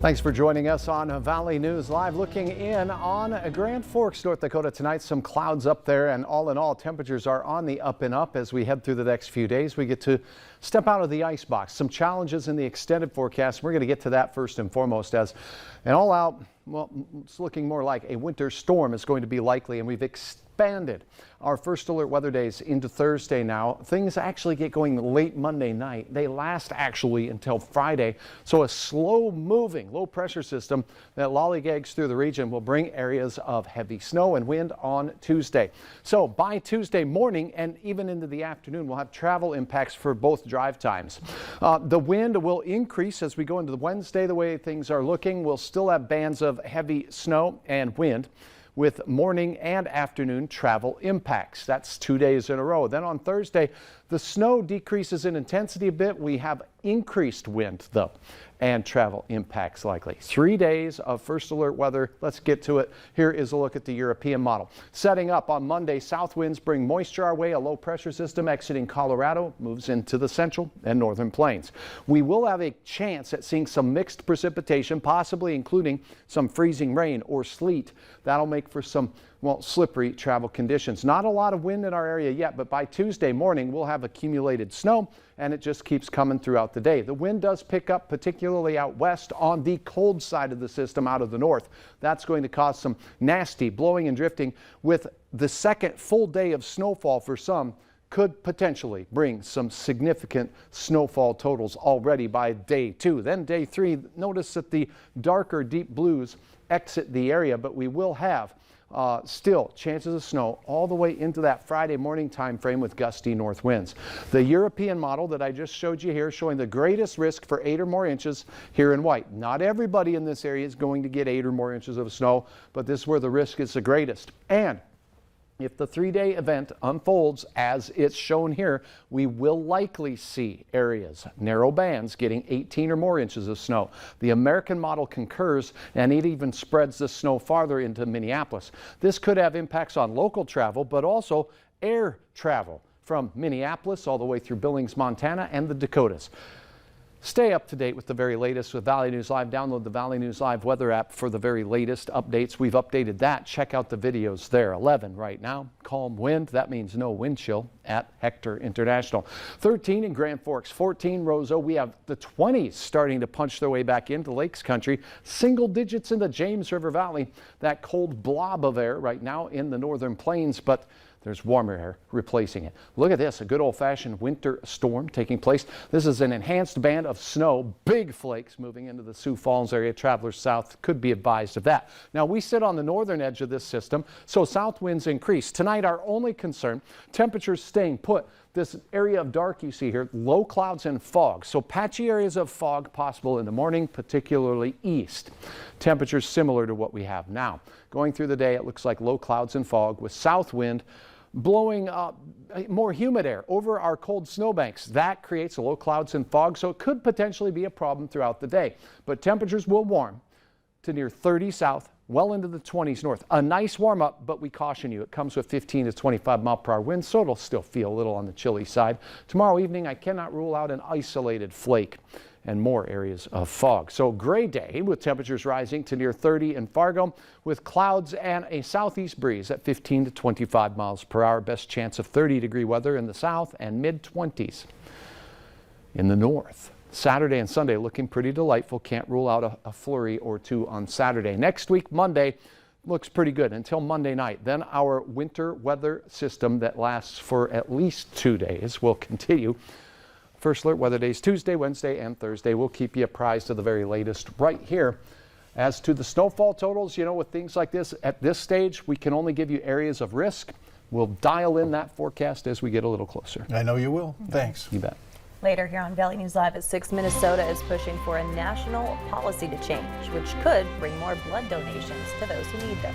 Thanks for joining us on Valley News Live. Looking in on Grand Forks, North Dakota tonight. Some clouds up there, and all in all, temperatures are on the up and up as we head through the next few days. We get to step out of the ice box. Some challenges in the extended forecast. We're going to get to that first and foremost, as an all out, well, it's looking more like a winter storm is going to be likely, and we've expanded our first alert weather days into Thursday now. Things actually get going late Monday night. They last actually until Friday. So a slow moving low pressure system that lollygags through the region will bring areas of heavy snow and wind on Tuesday. So by Tuesday morning and even into the afternoon, we'll have travel impacts for both drive times. The wind will increase as we go into the Wednesday. The way things are looking, we'll still have bands of heavy snow and wind, with morning and afternoon travel impacts. That's 2 days in a row. Then on Thursday, the snow decreases in intensity a bit. We have increased wind, though, and travel impacts likely. 3 days of first alert weather. Let's get to it. Here is a look at the European model. Setting up on Monday, south winds bring moisture our way. A low pressure system exiting Colorado moves into the central and northern plains. We will have a chance at seeing some mixed precipitation, possibly including some freezing rain or sleet. That'll make for some, well, slippery travel conditions. Not a lot of wind in our area yet, but by Tuesday morning, we'll have accumulated snow, and it just keeps coming throughout the day. The wind does pick up, particularly out west on the cold side of the system out of the north. That's going to cause some nasty blowing and drifting, with the second full day of snowfall for some could potentially bring some significant snowfall totals already by day 2. Then day 3, notice that the darker deep blues exit the area, but we will have still chances of snow all the way into that Friday morning time frame with gusty north winds. The European model that I just showed you here showing the greatest risk for 8 or more inches here in white. Not everybody in this area is going to get 8 or more inches of snow, but this is where the risk is the greatest. And if the 3-day event unfolds as it's shown here, we will likely see areas, narrow bands, getting 18 or more inches of snow. The American model concurs, and it even spreads the snow farther into Minneapolis. This could have impacts on local travel, but also air travel from Minneapolis all the way through Billings, Montana, and the Dakotas. Stay up to date with the very latest with Valley News Live. Download the Valley News Live weather app for the very latest updates. We've updated that. Check out the videos there. 11 right now. Calm wind. That means no wind chill at Hector International. 13 in Grand Forks. 14 Roseau. We have the 20s starting to punch their way back into Lakes Country. Single digits in the James River Valley. That cold blob of air right now in the northern plains, but there's warmer air replacing it. Look at this, a good old-fashioned winter storm taking place. This is an enhanced band of snow, big flakes moving into the Sioux Falls area. Travelers south could be advised of that. Now, we sit on the northern edge of this system, so south winds increase. Tonight, our only concern, temperatures staying put. This area of dark you see here, low clouds and fog. So patchy areas of fog possible in the morning, particularly east. Temperatures similar to what we have now. Going through the day, it looks like low clouds and fog with south wind blowing more humid air over our cold snowbanks. That creates low clouds and fog, so it could potentially be a problem throughout the day. But temperatures will warm to near 30 south, well into the 20s north. A nice warm up, but we caution you, it comes with 15 to 25 mile per hour winds, so it'll still feel a little on the chilly side. Tomorrow evening, I cannot rule out an isolated flake and more areas of fog. So gray day with temperatures rising to near 30 in Fargo, with clouds and a southeast breeze at 15 to 25 miles per hour. Best chance of 30-degree weather in the south and mid-20s in the north. Saturday and Sunday looking pretty delightful. Can't rule out a flurry or two on Saturday. Next week, Monday, looks pretty good until Monday night. Then our winter weather system that lasts for at least 2 days will continue. First alert weather days Tuesday, Wednesday, and Thursday. We'll keep you apprised of the very latest right here. As to the snowfall totals, you know, with things like this, at this stage, we can only give you areas of risk. We'll dial in that forecast as we get a little closer. I know you will. Thanks. You bet. Later here on Valley News Live at 6, Minnesota is pushing for a national policy to change, which could bring more blood donations to those who need them.